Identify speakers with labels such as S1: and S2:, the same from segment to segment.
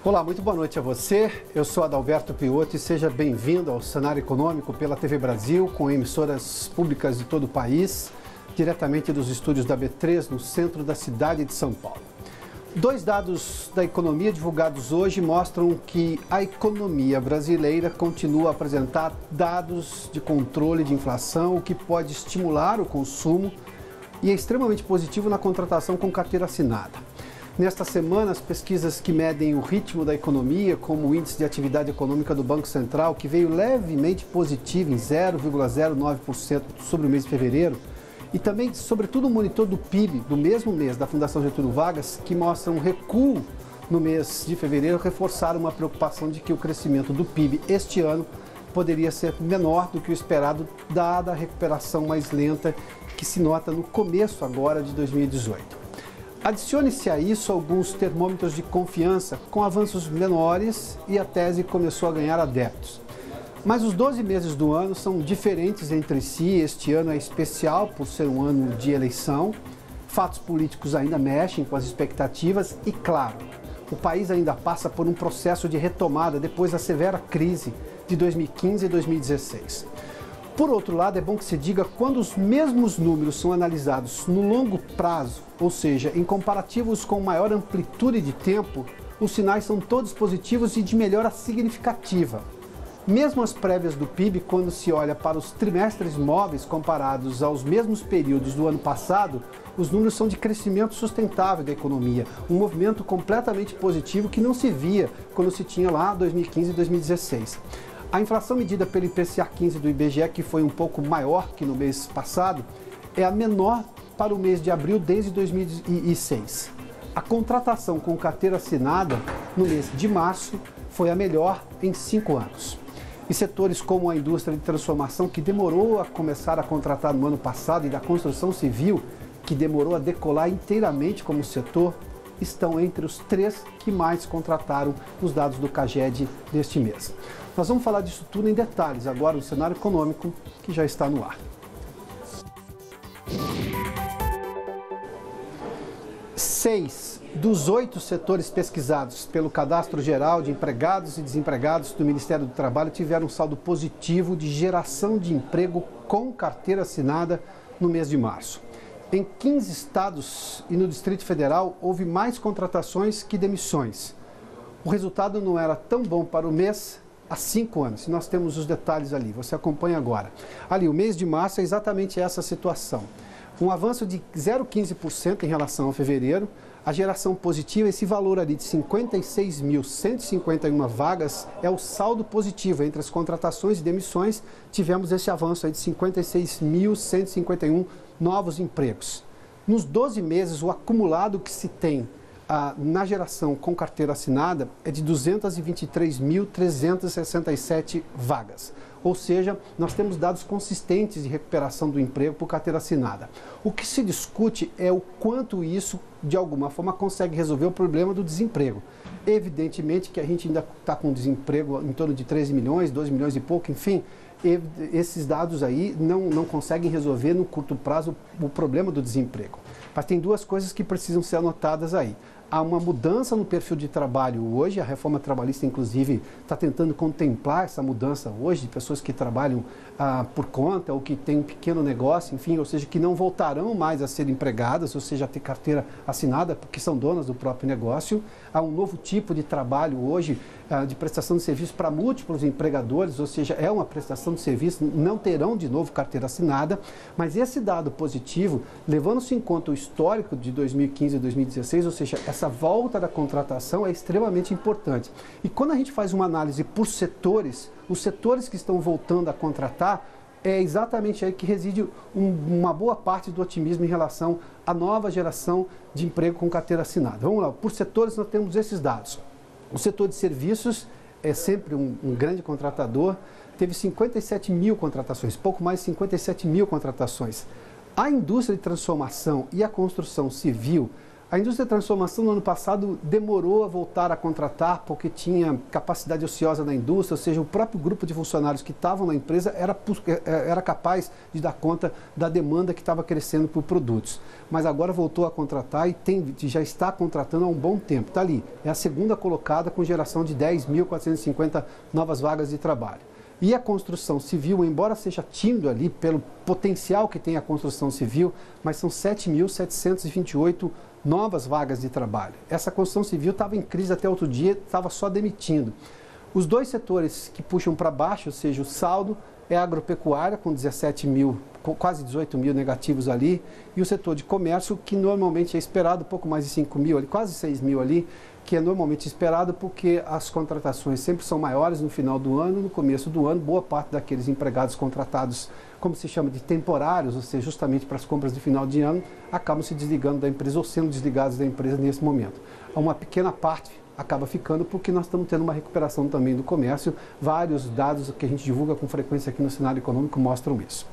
S1: Olá, muito boa noite a você. Eu sou Adalberto Piotto e seja bem-vindo ao Cenário Econômico pela TV Brasil, com emissoras públicas de todo o país, diretamente dos estúdios da B3, no centro da cidade de São Paulo. Dois dados da economia divulgados hoje mostram que a economia brasileira continua a apresentar dados de controle de inflação, o que pode estimular o consumo e é extremamente positivo na contratação com carteira assinada. Nesta semana, as pesquisas que medem o ritmo da economia, como o Índice de Atividade Econômica do Banco Central, que veio levemente positivo em 0,09% sobre o mês de fevereiro, e também, sobretudo, o monitor do PIB do mesmo mês da Fundação Getúlio Vargas, que mostra um recuo no mês de fevereiro, reforçaram uma preocupação de que o crescimento do PIB este ano poderia ser menor do que o esperado, dada a recuperação mais lenta que se nota no começo agora de 2018. Adicione-se a isso alguns termômetros de confiança com avanços menores e a tese começou a ganhar adeptos. Mas os 12 meses do ano são diferentes entre si. Este ano é especial por ser um ano de eleição. Fatos políticos ainda mexem com as expectativas e, claro, o país ainda passa por um processo de retomada depois da severa crise de 2015 e 2016. Por outro lado, é bom que se diga quando os mesmos números são analisados no longo prazo, ou seja, em comparativos com maior amplitude de tempo, os sinais são todos positivos e de melhora significativa. Mesmo as prévias do PIB, quando se olha para os trimestres móveis comparados aos mesmos períodos do ano passado, os números são de crescimento sustentável da economia, um movimento completamente positivo que não se via quando se tinha lá 2015 e 2016. A inflação medida pelo IPCA 15 do IBGE, que foi um pouco maior que no mês passado, é a menor para o mês de abril desde 2006. A contratação com carteira assinada no mês de março foi a melhor em 5 anos. E setores como a indústria de transformação, que demorou a começar a contratar no ano passado, e da construção civil, que demorou a decolar inteiramente como setor, estão entre os 3 que mais contrataram nos dados do CAGED deste mês. Nós vamos falar disso tudo em detalhes agora no cenário econômico que já está no ar. Seis dos 8 setores pesquisados pelo Cadastro Geral de Empregados e Desempregados do Ministério do Trabalho tiveram um saldo positivo de geração de emprego com carteira assinada no mês de março. Em 15 estados e no Distrito Federal houve mais contratações que demissões. O resultado não era tão bom para o mês há 5 anos. Nós temos os detalhes ali, você acompanha agora. Ali, o mês de março é exatamente essa situação. Um avanço de 0,15% em relação a fevereiro, a geração positiva, esse valor ali de 56.151 vagas é o saldo positivo entre as contratações e demissões. Tivemos esse avanço aí de 56.151 novos empregos. Nos 12 meses, o acumulado que se tem na geração com carteira assinada é de 223.367 vagas. Ou seja, nós temos dados consistentes de recuperação do emprego por carteira assinada. O que se discute é o quanto isso, de alguma forma, consegue resolver o problema do desemprego. Evidentemente que a gente ainda está com desemprego em torno de 13 milhões, 12 milhões e pouco, enfim, esses dados aí não conseguem resolver no curto prazo o problema do desemprego. Mas tem duas coisas que precisam ser anotadas aí. Há uma mudança no perfil de trabalho hoje, a reforma trabalhista, inclusive, está tentando contemplar essa mudança hoje de pessoas que trabalham por conta ou que têm um pequeno negócio, enfim, ou seja, que não voltarão mais a ser empregadas, ou seja, a ter carteira assinada, porque são donas do próprio negócio. Há um novo tipo de trabalho hoje, de prestação de serviço para múltiplos empregadores, ou seja, é uma prestação de serviço, não terão de novo carteira assinada, mas esse dado positivo, levando-se em conta o histórico de 2015 e 2016, ou seja, essa volta da contratação é extremamente importante. E quando a gente faz uma análise por setores, os setores que estão voltando a contratar, é exatamente aí que reside uma boa parte do otimismo em relação à nova geração de emprego com carteira assinada. Vamos lá, por setores nós temos esses dados. O setor de serviços é sempre um grande contratador, teve 57 mil contratações, pouco mais de 57 mil contratações. A indústria de transformação e a construção civil A indústria de transformação no ano passado demorou a voltar a contratar porque tinha capacidade ociosa na indústria, ou seja, o próprio grupo de funcionários que estavam na empresa era capaz de dar conta da demanda que estava crescendo por produtos. Mas agora voltou a contratar e já está contratando há um bom tempo. Está ali, é a segunda colocada com geração de 10.450 novas vagas de trabalho. E a construção civil, embora seja tímido ali pelo potencial que tem a construção civil, mas são 7.728 novas vagas de trabalho. Essa construção civil estava em crise até outro dia, estava só demitindo. Os dois setores que puxam para baixo, ou seja, o saldo, é a agropecuária, com 17 mil, quase 18 mil negativos ali, e o setor de comércio, que normalmente é esperado, pouco mais de 5 mil ali, quase 6 mil ali, que é normalmente esperado porque as contratações sempre são maiores no final do ano, no começo do ano, boa parte daqueles empregados contratados, como se chama, de temporários, ou seja, justamente para as compras de final de ano, acabam se desligando da empresa ou sendo desligados da empresa nesse momento. Uma pequena parte acaba ficando porque nós estamos tendo uma recuperação também do comércio. Vários dados que a gente divulga com frequência aqui no cenário econômico mostram isso.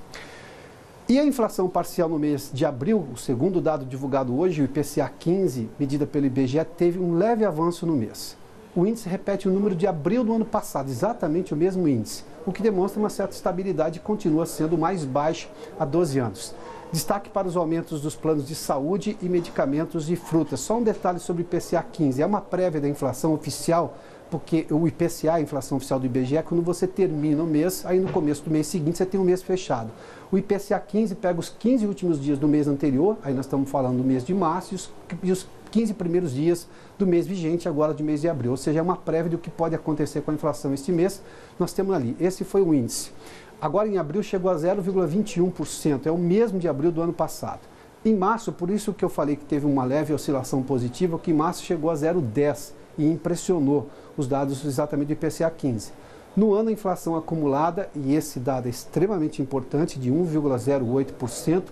S1: E a inflação parcial no mês de abril, o segundo dado divulgado hoje, o IPCA 15, medida pelo IBGE, teve um leve avanço no mês. O índice repete o número de abril do ano passado, exatamente o mesmo índice, o que demonstra uma certa estabilidade e continua sendo mais baixo há 12 anos. Destaque para os aumentos dos planos de saúde e medicamentos e frutas. Só um detalhe sobre o IPCA 15, é uma prévia da inflação oficial, porque o IPCA, a inflação oficial do IBGE, é quando você termina o mês, aí no começo do mês seguinte você tem um mês fechado. O IPCA 15 pega os 15 últimos dias do mês anterior, aí nós estamos falando do mês de março, e os 15 primeiros dias do mês vigente, agora de mês de abril. Ou seja, é uma prévia do que pode acontecer com a inflação este mês. Nós temos ali, esse foi o índice. Agora em abril chegou a 0,21%, é o mesmo de abril do ano passado. Em março, por isso que eu falei que teve uma leve oscilação positiva, que em março chegou a 0,10% e impressionou os dados exatamente do IPCA 15. No ano, a inflação acumulada, e esse dado é extremamente importante, de 1,08%,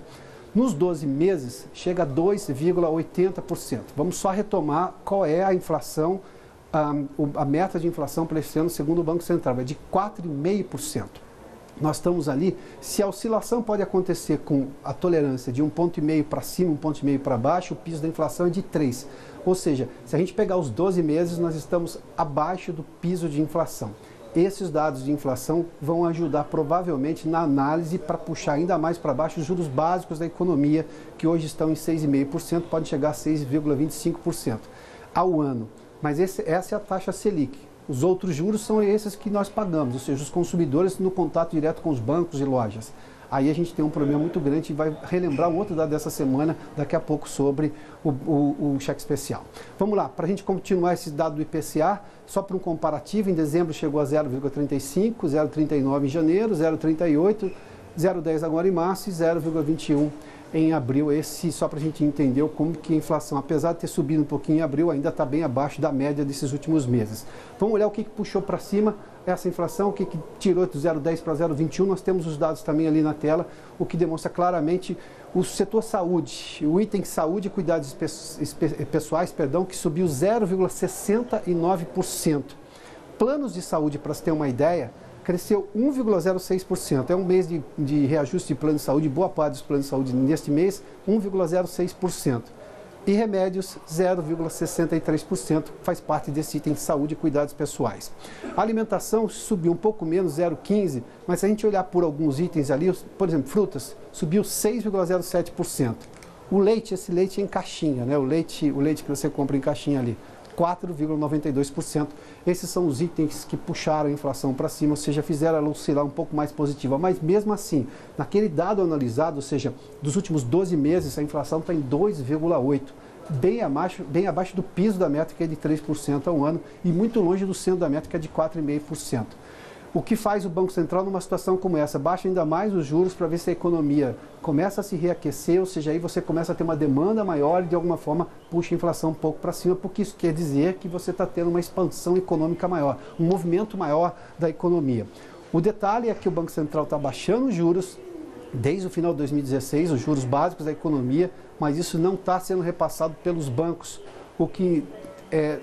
S1: nos 12 meses chega a 2,80%. Vamos só retomar qual é a inflação, a meta de inflação para esse ano, segundo o Banco Central, é de 4,5%. Nós estamos ali, se a oscilação pode acontecer com a tolerância de 1,5 ponto para cima, 1,5 ponto para baixo, o piso da inflação é de 3. Ou seja, se a gente pegar os 12 meses, nós estamos abaixo do piso de inflação. Esses dados de inflação vão ajudar provavelmente na análise para puxar ainda mais para baixo os juros básicos da economia, que hoje estão em 6,5%, podem chegar a 6,25% ao ano. Mas essa é a taxa Selic. Os outros juros são esses que nós pagamos, ou seja, os consumidores no contato direto com os bancos e lojas. Aí a gente tem um problema muito grande e vai relembrar um outro dado dessa semana, daqui a pouco, sobre o cheque especial. Vamos lá, para a gente continuar esse dado do IPCA, só para um comparativo, em dezembro chegou a 0,35, 0,39 em janeiro, 0,38, 0,10 agora em março e 0,21 em abril. Esse só para a gente entender como que a inflação, apesar de ter subido um pouquinho em abril, ainda está bem abaixo da média desses últimos meses. Vamos olhar o que puxou para cima essa inflação, o que tirou de 0,10 para 0,21. Nós temos os dados também ali na tela, o que demonstra claramente o setor saúde, o item saúde e cuidados pessoais, que subiu 0,69%. Planos de saúde, para se ter uma ideia, cresceu 1,06%. É um mês de reajuste de plano de saúde, boa parte dos planos de saúde neste mês, 1,06%. E remédios, 0,63%, faz parte desse item de saúde e cuidados pessoais. A alimentação subiu um pouco menos, 0,15%, mas se a gente olhar por alguns itens ali, por exemplo, frutas, subiu 6,07%. O leite, esse leite em caixinha, né? O leite que você compra em caixinha ali, 4,92%. Esses são os itens que puxaram a inflação para cima, ou seja, fizeram ela oscilar um pouco mais positiva. Mas mesmo assim, naquele dado analisado, ou seja, dos últimos 12 meses, a inflação está em 2,8%, bem abaixo do piso da meta, que é de 3% ao ano, e muito longe do centro da meta, que é de 4,5%. O que faz o Banco Central numa situação como essa? Baixa ainda mais os juros para ver se a economia começa a se reaquecer, ou seja, aí você começa a ter uma demanda maior e de alguma forma puxa a inflação um pouco para cima, porque isso quer dizer que você está tendo uma expansão econômica maior, um movimento maior da economia. O detalhe é que o Banco Central está baixando os juros desde o final de 2016, os juros básicos da economia, mas isso não está sendo repassado pelos bancos, o que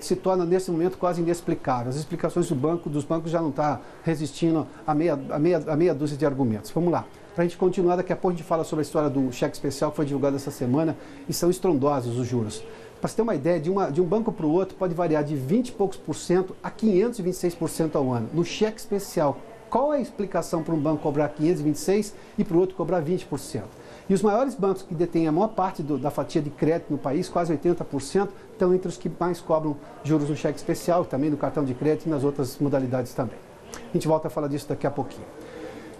S1: se torna nesse momento quase inexplicável. As explicações dos bancos já não estão resistindo a meia dúzia de argumentos. Vamos lá. Para a gente continuar, daqui a pouco a gente fala sobre a história do cheque especial que foi divulgado essa semana e são estrondosos os juros. Para você ter uma ideia, de um banco para o outro pode variar de 20 e poucos por cento a 526% ao ano. No cheque especial, qual é a explicação para um banco cobrar 526% e para o outro cobrar 20%? E os maiores bancos que detêm a maior parte da fatia de crédito no país, quase 80%, estão entre os que mais cobram juros no cheque especial, também no cartão de crédito e nas outras modalidades também. A gente volta a falar disso daqui a pouquinho.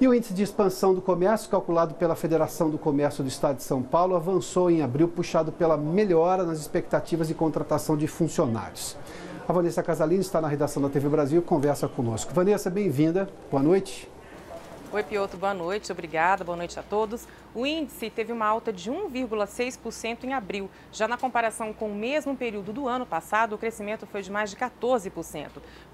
S1: E o índice de expansão do comércio, calculado pela Federação do Comércio do Estado de São Paulo, avançou em abril, puxado pela melhora nas expectativas de contratação de funcionários. A Vanessa Casalini está na redação da TV Brasil e conversa conosco. Vanessa, bem-vinda. Boa noite.
S2: Oi, Piotr, boa noite, obrigada, boa noite a todos. O índice teve uma alta de 1,6% em abril. Já na comparação com o mesmo período do ano passado, o crescimento foi de mais de 14%.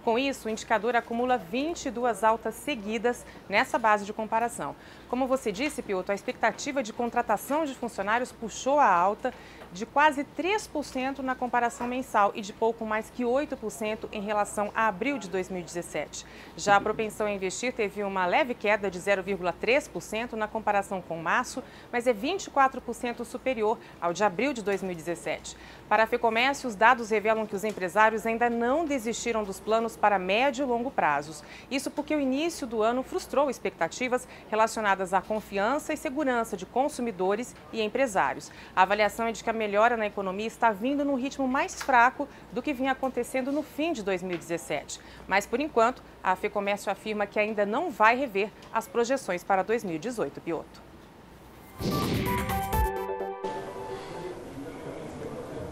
S2: Com isso, o indicador acumula 22 altas seguidas nessa base de comparação. Como você disse, Piotr, a expectativa de contratação de funcionários puxou a alta de quase 3% na comparação mensal e de pouco mais que 8% em relação a abril de 2017. Já a propensão a investir teve uma leve queda de 0,3% na comparação com março, mas é 24% superior ao de abril de 2017. Para a FEComércio, os dados revelam que os empresários ainda não desistiram dos planos para médio e longo prazos. Isso porque o início do ano frustrou expectativas relacionadas à confiança e segurança de consumidores e empresários. A avaliação é de que a melhora na economia está vindo num ritmo mais fraco do que vinha acontecendo no fim de 2017. Mas, por enquanto, a FEComércio afirma que ainda não vai rever as projeções para 2018, Piotr.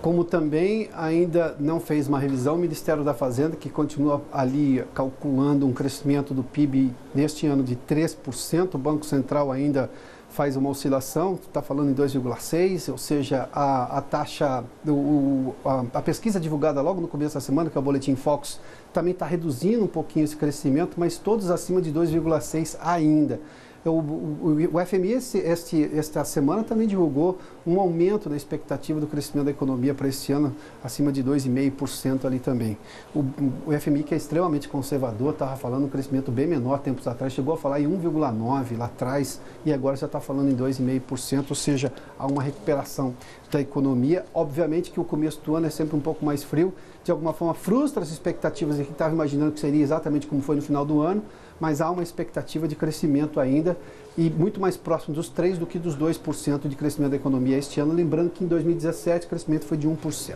S1: Como também ainda não fez uma revisão, o Ministério da Fazenda, que continua ali calculando um crescimento do PIB neste ano de 3%, o Banco Central ainda faz uma oscilação, está falando em 2,6%, ou seja, a taxa, a pesquisa divulgada logo no começo da semana, que é o Boletim Focus, também está reduzindo um pouquinho esse crescimento, mas todos acima de 2,6% ainda. O FMI, esta semana, também divulgou um aumento da expectativa do crescimento da economia para este ano, acima de 2,5% ali também. O FMI, que é extremamente conservador, estava falando um crescimento bem menor tempos atrás, chegou a falar em 1,9% lá atrás e agora já está falando em 2,5%, ou seja, há uma recuperação da economia. Obviamente que o começo do ano é sempre um pouco mais frio, de alguma forma frustra as expectativas de quem estava imaginando que seria exatamente como foi no final do ano, mas há uma expectativa de crescimento ainda e muito mais próximo dos 3% do que dos 2% de crescimento da economia este ano, lembrando que em 2017 o crescimento foi de 1%.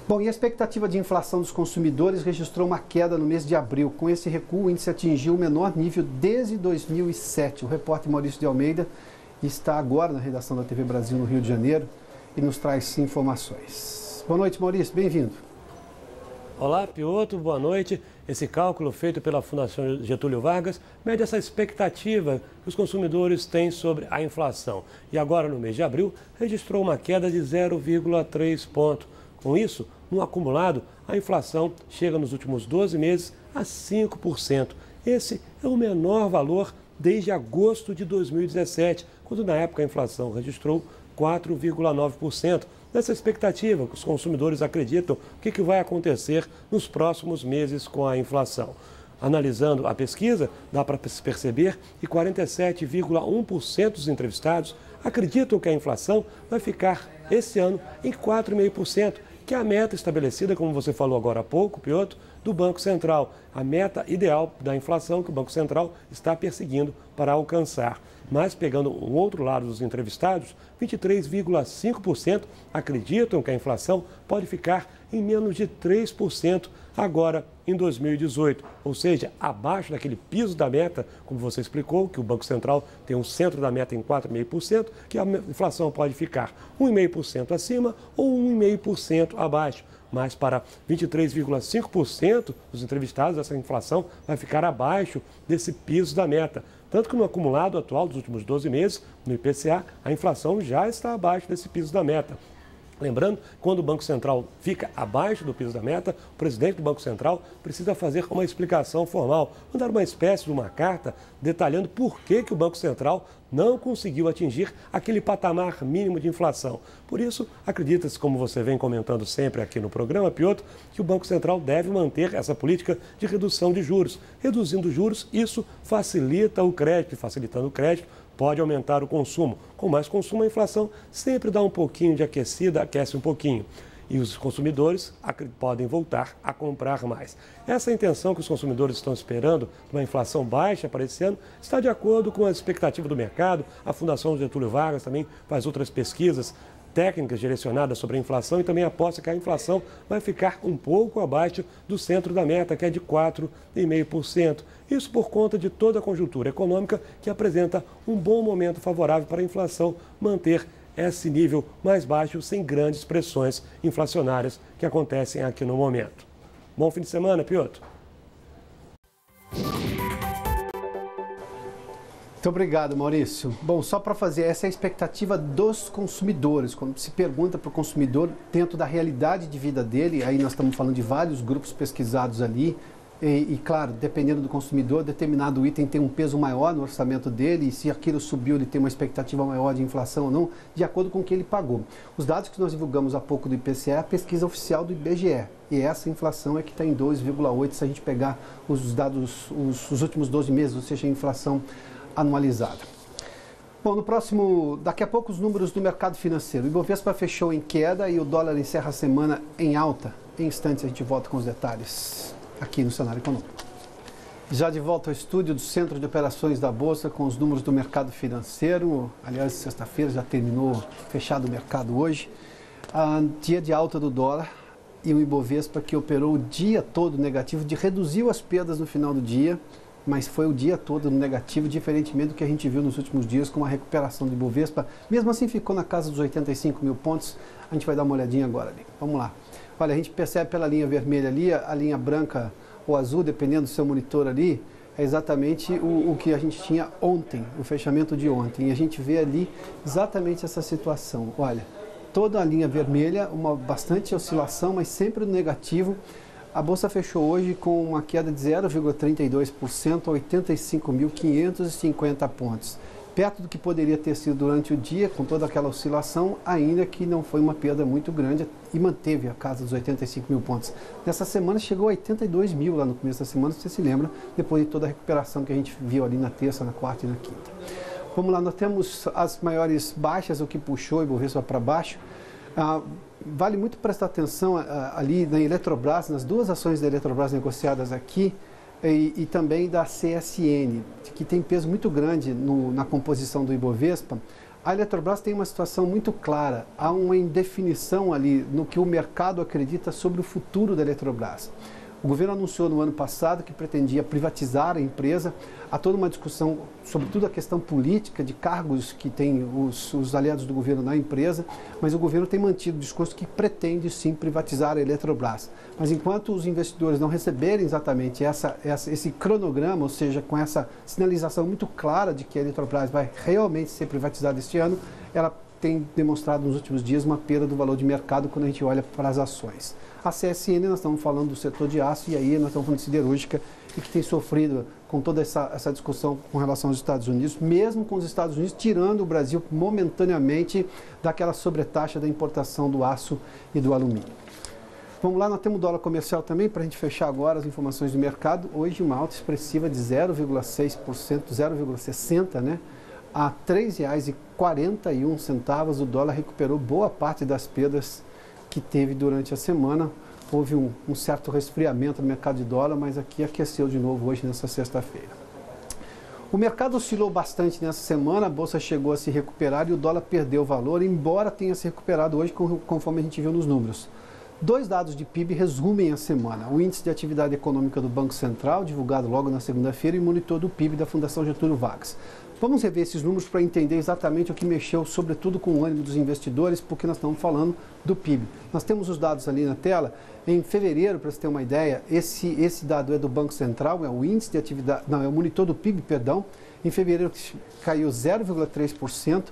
S1: Bom, e a expectativa de inflação dos consumidores registrou uma queda no mês de abril. Com esse recuo, o índice atingiu o menor nível desde 2007. O repórter Maurício de Almeida está agora na redação da TV Brasil no Rio de Janeiro e nos traz informações. Boa noite, Maurício, bem-vindo.
S3: Olá, Piotr, boa noite. Esse cálculo feito pela Fundação Getúlio Vargas mede essa expectativa que os consumidores têm sobre a inflação. E agora, no mês de abril, registrou uma queda de 0,3 ponto. Com isso, no acumulado, a inflação chega nos últimos 12 meses a 5%. Esse é o menor valor desde agosto de 2017, quando na época a inflação registrou 4,9%. Nessa expectativa que os consumidores acreditam o que vai acontecer nos próximos meses com a inflação. Analisando a pesquisa, dá para perceber que 47,1% dos entrevistados acreditam que a inflação vai ficar esse ano em 4,5%, que é a meta estabelecida, como você falou agora há pouco, Piotr, do Banco Central, a meta ideal da inflação que o Banco Central está perseguindo para alcançar. Mas, pegando o outro lado dos entrevistados, 23,5% acreditam que a inflação pode ficar em menos de 3% agora em 2018, ou seja, abaixo daquele piso da meta, como você explicou, que o Banco Central tem um centro da meta em 4,5%, que a inflação pode ficar 1,5% acima ou 1,5% abaixo. Mas para 23,5% dos entrevistados, essa inflação vai ficar abaixo desse piso da meta. Tanto que no acumulado atual dos últimos 12 meses, no IPCA, a inflação já está abaixo desse piso da meta. Lembrando, quando o Banco Central fica abaixo do piso da meta, o presidente do Banco Central precisa fazer uma explicação formal, mandar uma espécie de uma carta detalhando por que o Banco Central não conseguiu atingir aquele patamar mínimo de inflação. Por isso, acredita-se, como você vem comentando sempre aqui no programa, Piotr, que o Banco Central deve manter essa política de redução de juros. Reduzindo juros, isso facilita o crédito, facilitando o crédito, pode aumentar o consumo. Com mais consumo, a inflação sempre dá um pouquinho de aquecida, aquece um pouquinho. E os consumidores podem voltar a comprar mais. Essa intenção que os consumidores estão esperando, de uma inflação baixa para esse ano, está de acordo com a expectativa do mercado. A Fundação Getúlio Vargas também faz outras pesquisas técnicas direcionadas sobre a inflação e também aposta que a inflação vai ficar um pouco abaixo do centro da meta, que é de 4,5%. Isso por conta de toda a conjuntura econômica que apresenta um bom momento favorável para a inflação manter esse nível mais baixo sem grandes pressões inflacionárias que acontecem aqui no momento. Bom fim de semana, Piotr.
S1: Muito obrigado, Maurício. Bom, só para fazer, essa é a expectativa dos consumidores. Quando se pergunta para o consumidor, dentro da realidade de vida dele, aí nós estamos falando de vários grupos pesquisados ali, e claro, dependendo do consumidor, determinado item tem um peso maior no orçamento dele, e se aquilo subiu, ele tem uma expectativa maior de inflação ou não, de acordo com o que ele pagou. Os dados que nós divulgamos há pouco do IPCA é a pesquisa oficial do IBGE, e essa inflação é que está em 2,8% se a gente pegar os dados, os últimos 12 meses, ou seja, a inflação anualizada. Bom, daqui a pouco os números do mercado financeiro. O Ibovespa fechou em queda e o dólar encerra a semana em alta. Em instantes a gente volta com os detalhes aqui no Cenário Econômico. Já de volta ao estúdio do Centro de Operações da Bolsa com os números do mercado financeiro. Aliás, sexta-feira já terminou, fechado o mercado hoje. Dia de alta do dólar e o Ibovespa que operou o dia todo negativo, reduziu as perdas no final do dia, mas foi o dia todo no negativo, diferentemente do que a gente viu nos últimos dias com a recuperação do Ibovespa. Mesmo assim ficou na casa dos 85 mil pontos. A gente vai dar uma olhadinha agora ali. Vamos lá. Olha, a gente percebe pela linha vermelha ali, a linha branca ou azul, dependendo do seu monitor ali, é exatamente o que a gente tinha ontem, o fechamento de ontem. E a gente vê ali exatamente essa situação. Olha, toda a linha vermelha, bastante oscilação, mas sempre no negativo. A Bolsa fechou hoje com uma queda de 0,32% a 85.550 pontos. Perto do que poderia ter sido durante o dia, com toda aquela oscilação, ainda que não foi uma perda muito grande e manteve a casa dos 85 mil pontos. Nessa semana chegou a 82 mil lá no começo da semana, se você se lembra, depois de toda a recuperação que a gente viu ali na terça, na quarta e na quinta. Vamos lá, nós temos as maiores baixas, o que puxou o Ibovespa para baixo. Vale muito prestar atenção ali na Eletrobras, nas duas ações da Eletrobras negociadas aqui, e também da CSN, que tem peso muito grande na composição do Ibovespa. A Eletrobras tem uma situação muito clara, há uma indefinição ali no que o mercado acredita sobre o futuro da Eletrobras. O governo anunciou no ano passado que pretendia privatizar a empresa. Há toda uma discussão, sobretudo a questão política de cargos que tem os aliados do governo na empresa, mas o governo tem mantido o discurso que pretende sim privatizar a Eletrobras. Mas enquanto os investidores não receberem exatamente esse cronograma, ou seja, com essa sinalização muito clara de que a Eletrobras vai realmente ser privatizada este ano, ela tem demonstrado nos últimos dias uma perda do valor de mercado quando a gente olha para as ações. A CSN, nós estamos falando do setor de aço, e aí nós estamos falando de siderúrgica, e que tem sofrido com toda essa discussão com relação aos Estados Unidos, mesmo com os Estados Unidos tirando o Brasil momentaneamente daquela sobretaxa da importação do aço e do alumínio. Vamos lá, nós temos o dólar comercial também, para a gente fechar agora as informações do mercado. Hoje uma alta expressiva de 0,6%, 0,60%, né? A R$ 3,41, o dólar recuperou boa parte das perdas que teve durante a semana. Houve um certo resfriamento no mercado de dólar, mas aqui aqueceu de novo hoje, nessa sexta-feira. O mercado oscilou bastante nessa semana, a Bolsa chegou a se recuperar e o dólar perdeu valor, embora tenha se recuperado hoje, conforme a gente viu nos números. Dois dados de PIB resumem a semana: o índice de atividade econômica do Banco Central, divulgado logo na segunda-feira, e o monitor do PIB da Fundação Getúlio Vargas. Vamos rever esses números para entender exatamente o que mexeu, sobretudo com o ânimo dos investidores, porque nós estamos falando do PIB. Nós temos os dados ali na tela. Em fevereiro, para você ter uma ideia, esse dado é do Banco Central, é o índice de atividade, não, é o monitor do PIB, perdão. Em fevereiro caiu 0,3%.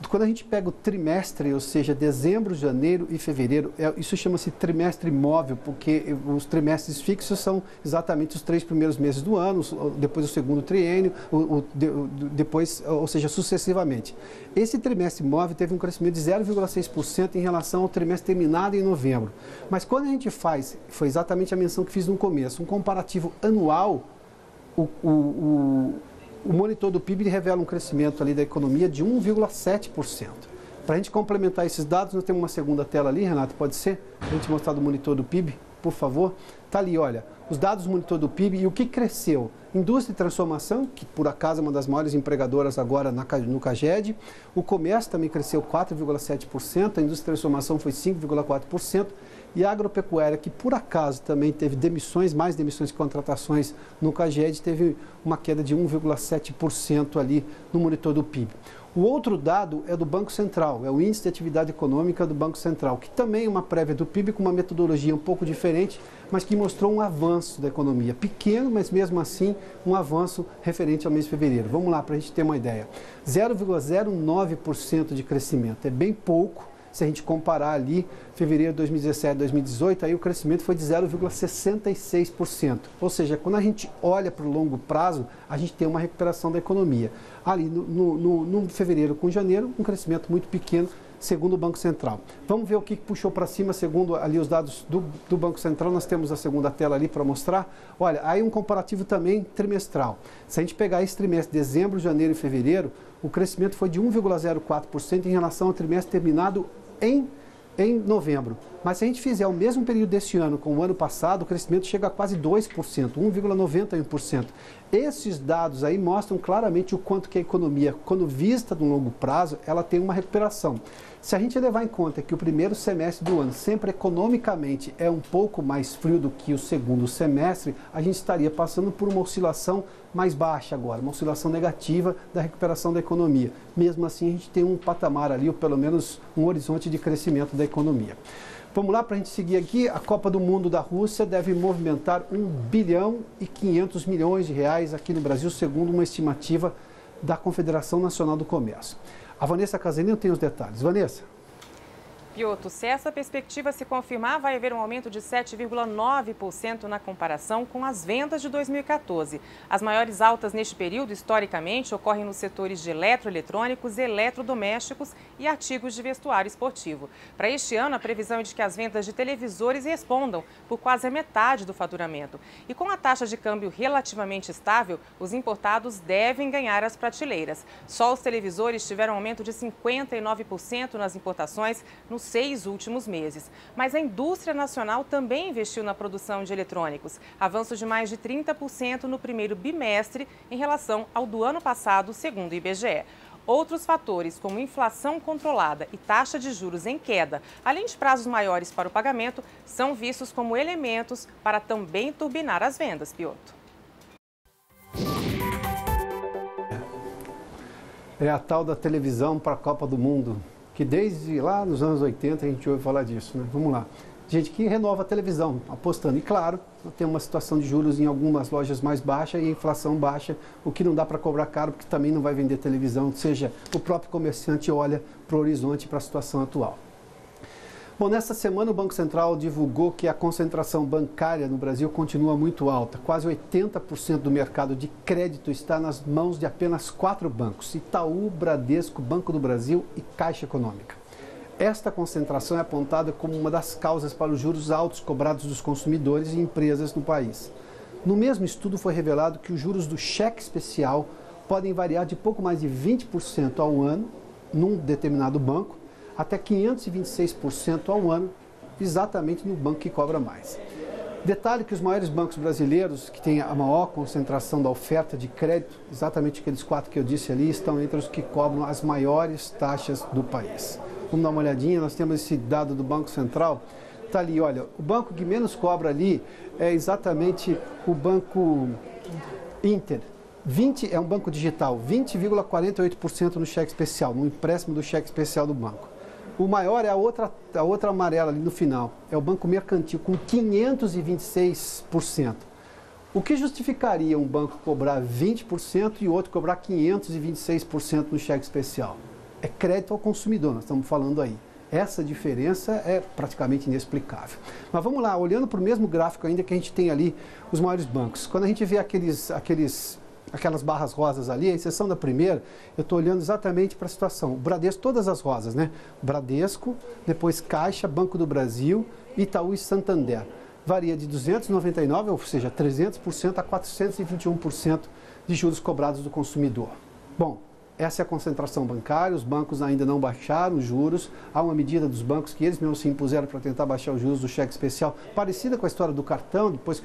S1: Quando a gente pega o trimestre, ou seja, dezembro, janeiro e fevereiro, isso chama-se trimestre móvel, porque os trimestres fixos são exatamente os 3 primeiros meses do ano, depois o segundo triênio, depois, ou seja, sucessivamente. Esse trimestre móvel teve um crescimento de 0,6% em relação ao trimestre terminado em novembro. Mas quando a gente faz, foi exatamente a menção que fiz no começo, um comparativo anual, O monitor do PIB revela um crescimento ali da economia de 1,7%. Para a gente complementar esses dados, nós temos uma segunda tela ali, Renato, pode ser? Para a gente mostrar do monitor do PIB, por favor. Está ali, olha, os dados do monitor do PIB e o que cresceu. Indústria e transformação, que por acaso é uma das maiores empregadoras agora no CAGED. O comércio também cresceu 4,7%, a indústria de transformação foi 5,4%. E a agropecuária, que por acaso também teve demissões, mais demissões que contratações no CAGED, teve uma queda de 1,7% ali no monitor do PIB. O outro dado é do Banco Central, é o Índice de Atividade Econômica do Banco Central, que também é uma prévia do PIB com uma metodologia um pouco diferente, mas que mostrou um avanço da economia. Pequeno, mas mesmo assim um avanço referente ao mês de fevereiro. Vamos lá para a gente ter uma ideia. 0,09% de crescimento, é bem pouco. Se a gente comparar ali, fevereiro de 2017 2018, aí o crescimento foi de 0,66%. Ou seja, quando a gente olha para o longo prazo, a gente tem uma recuperação da economia. Ali no fevereiro com janeiro, um crescimento muito pequeno, segundo o Banco Central. Vamos ver o que puxou para cima, segundo ali os dados do Banco Central. Nós temos a segunda tela ali para mostrar. Olha, aí um comparativo também trimestral. Se a gente pegar esse trimestre, dezembro, janeiro e fevereiro, o crescimento foi de 1,04% em relação ao trimestre terminado em novembro. Mas se a gente fizer o mesmo período deste ano com o ano passado, o crescimento chega a quase 2%, 1,91%. Esses dados aí mostram claramente o quanto que a economia, quando vista no longo prazo, ela tem uma recuperação. Se a gente levar em conta que o primeiro semestre do ano sempre economicamente é um pouco mais frio do que o segundo semestre, a gente estaria passando por uma oscilação mais baixa agora, uma oscilação negativa da recuperação da economia. Mesmo assim, a gente tem um patamar ali, ou pelo menos um horizonte de crescimento da economia. Vamos lá para a gente seguir aqui. A Copa do Mundo da Rússia deve movimentar 1 bilhão e 500 milhões de reais aqui no Brasil, segundo uma estimativa da Confederação Nacional do Comércio. A Vanessa Casalino tem os detalhes. Vanessa.
S2: Piotr, se essa perspectiva se confirmar, vai haver um aumento de 7,9% na comparação com as vendas de 2014. As maiores altas neste período, historicamente, ocorrem nos setores de eletroeletrônicos, eletrodomésticos e artigos de vestuário esportivo. Para este ano, a previsão é de que as vendas de televisores respondam por quase a metade do faturamento. E com a taxa de câmbio relativamente estável, os importados devem ganhar as prateleiras. Só os televisores tiveram um aumento de 59% nas importações nos 6 últimos meses. Mas a indústria nacional também investiu na produção de eletrônicos, avanço de mais de 30% no primeiro bimestre em relação ao do ano passado, segundo o IBGE. Outros fatores, como inflação controlada e taxa de juros em queda, além de prazos maiores para o pagamento, são vistos como elementos para também turbinar as vendas, Piotr.
S1: É a tal da televisão para a Copa do Mundo, que desde lá nos anos 80 a gente ouve falar disso, né? Vamos lá. Gente que renova a televisão, apostando. E claro, tem uma situação de juros em algumas lojas mais baixa e a inflação baixa, o que não dá para cobrar caro, porque também não vai vender televisão, ou seja, o próprio comerciante olha para o horizonte, para a situação atual. Bom, nessa semana o Banco Central divulgou que a concentração bancária no Brasil continua muito alta. Quase 80% do mercado de crédito está nas mãos de apenas 4 bancos: Itaú, Bradesco, Banco do Brasil e Caixa Econômica. Esta concentração é apontada como uma das causas para os juros altos cobrados dos consumidores e empresas no país. No mesmo estudo foi revelado que os juros do cheque especial podem variar de pouco mais de 20% ao ano num determinado banco, até 526% ao ano, exatamente no banco que cobra mais. Detalhe que os maiores bancos brasileiros, que têm a maior concentração da oferta de crédito, exatamente aqueles 4 que eu disse ali, estão entre os que cobram as maiores taxas do país. Vamos dar uma olhadinha, nós temos esse dado do Banco Central. Está ali, olha, o banco que menos cobra ali é exatamente o Banco Inter. É um banco digital, 20,48% no cheque especial, no empréstimo do cheque especial do banco. O maior é a outra amarela ali no final, é o Banco Mercantil, com 526%. O que justificaria um banco cobrar 20% e o outro cobrar 526% no cheque especial? É crédito ao consumidor, nós estamos falando aí. Essa diferença é praticamente inexplicável. Mas vamos lá, olhando para o mesmo gráfico ainda que a gente tem ali os maiores bancos. Quando a gente vê aquelas barras rosas ali, a exceção da primeira, eu estou olhando exatamente para a situação. O Bradesco, todas as rosas, né? Bradesco, depois Caixa, Banco do Brasil, Itaú e Santander. varia de 299%, ou seja, 300%, a 421% de juros cobrados do consumidor. Bom, essa é a concentração bancária, os bancos ainda não baixaram os juros, há uma medida dos bancos que eles mesmos se impuseram para tentar baixar os juros do cheque especial, parecida com a história do cartão, depois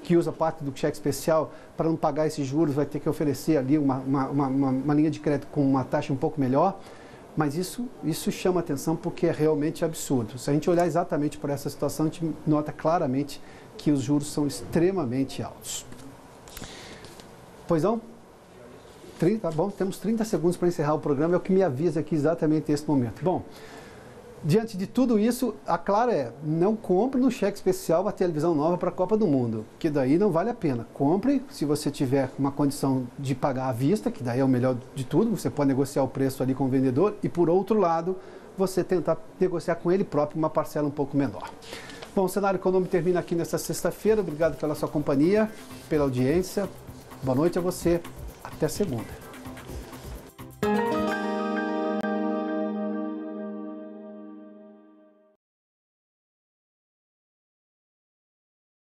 S1: que usa parte do cheque especial para não pagar esses juros, vai ter que oferecer ali uma linha de crédito com uma taxa um pouco melhor, mas isso chama atenção porque é realmente absurdo. Se a gente olhar exatamente por essa situação, a gente nota claramente que os juros são extremamente altos. Pois não? Tá bom, temos 30 segundos para encerrar o programa, é o que me avisa aqui exatamente nesse momento. Bom, diante de tudo isso, a clara não compre no cheque especial a televisão nova para a Copa do Mundo, que daí não vale a pena. Compre se você tiver uma condição de pagar à vista, que daí é o melhor de tudo, você pode negociar o preço ali com o vendedor e, por outro lado, você tentar negociar com ele próprio uma parcela um pouco menor. Bom, o Cenário Econômico termina aqui nesta sexta-feira. Obrigado pela sua companhia, pela audiência. Boa noite a você. Até segunda.